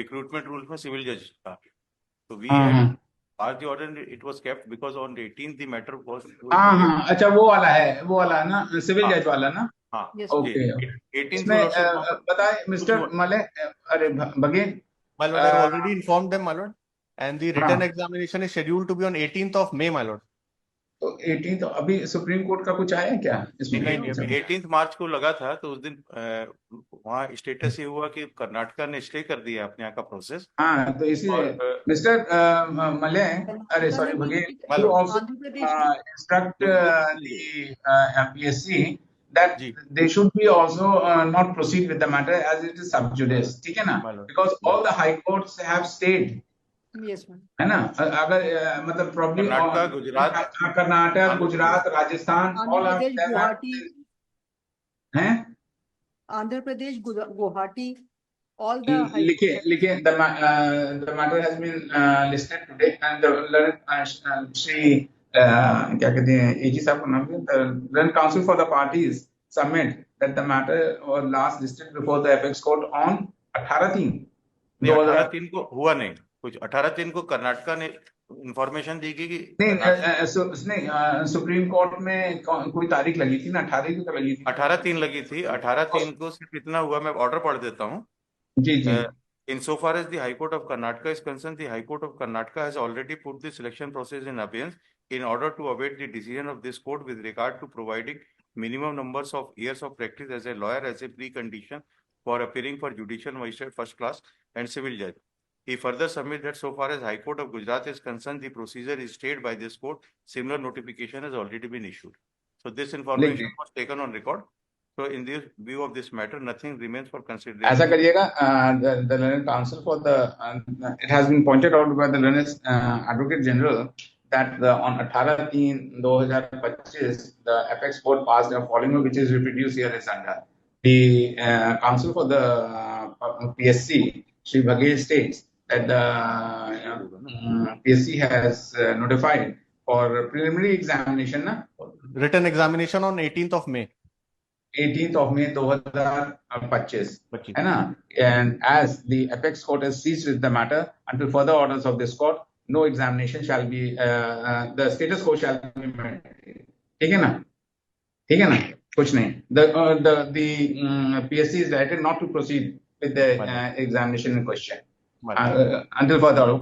Recruitment rule में civil जज का, तो वी हाँ हाँ passed the order and it was kept because on the 18th the matter was हाँ, अच्छा वो वाला है, वो वाला ना, सिविल हाँ जज वाला ना। हाँ जी ओके। 18th इसमें will also not बताए कुछ मिस्टर मले, अरे Baghel. My lord, I've already informed them, my lord, and the written हाँ, examination is scheduled to be on 18th of May, my lord. तो 18 तो अभी सुप्रीम कोर्ट का कुछ आया क्या इसमें? नहीं, अभी 18th मार्च को लगा था, तो उस दिन वहाँ स्टेटस ये हुआ कि कर्नाटका ने स्टे कर दिया अपने यहाँ का प्रोसेस। हाँ, तो इसीलिए और मिस्टर मले, अरे sorry Baghel, you also instruct the MPSC that जी they should be also not proceed with the matter as it is sub judice, ठीक है ना? my lord, Because all the high courts have stayed, Yes, ma'am. है ना? अगर मतलब probably Karnataka, Gujarat, Karnataka, Gujarat, Rajasthan, all Andhra of Pradesh, them have, Guwahati, हैं? Andhra Pradesh, Guwahati, all the high लिखिए the matter has been listed today and the learned Shri क्या कहते हैं एजी साहब का नाम है, the learned counsel for the parties submit that the matter was last listed before the apex court on 18/3 नहीं 18/3 को हुआ नहीं कुछ, 18/3 को कर्नाटका ने इंफॉर्मेशन दी कि नहीं, सुप्रीम कोर्ट में कोई तारीख लगी थी ना, 18 की तो लगी थी, 18/3 लगी थी। 18/3 को सिर्फ इतना हुआ, मैं ऑर्डर पढ़ देता हूँ। जी जी। Insofar as the High Court of Karnataka is concerned, the High Court of Karnataka has already put the selection process in abeyance in order to await the decision of this court with regard to providing minimum numbers of years of practice as a lawyer as a precondition for appearing for judicial magistrate first class and civil judge. He further submits that so far as High Court of Gujarat is concerned, the procedure is stayed by this court. Similar notification has already been issued. So this information was taken on record. So in this view of this matter, nothing remains for consideration. ऐसा करिएगा, the learned counsel for the it has been pointed out by the learned advocate general that on 18/3/2025 the apex court passed a following which is reproduced here is under the counsel for the PSC Shri Bhagel states that the PSC has notified for preliminary examination na? Written examination on 18th of May. 18th of May 2025, है ना? And as the apex court has ceased with the matter until further orders of this court, no examination shall be the status quo shall be maintained. ठीक है ना? ठीक है ना? कुछ नहीं. The PSC is directed not to proceed with the examination in question until further order.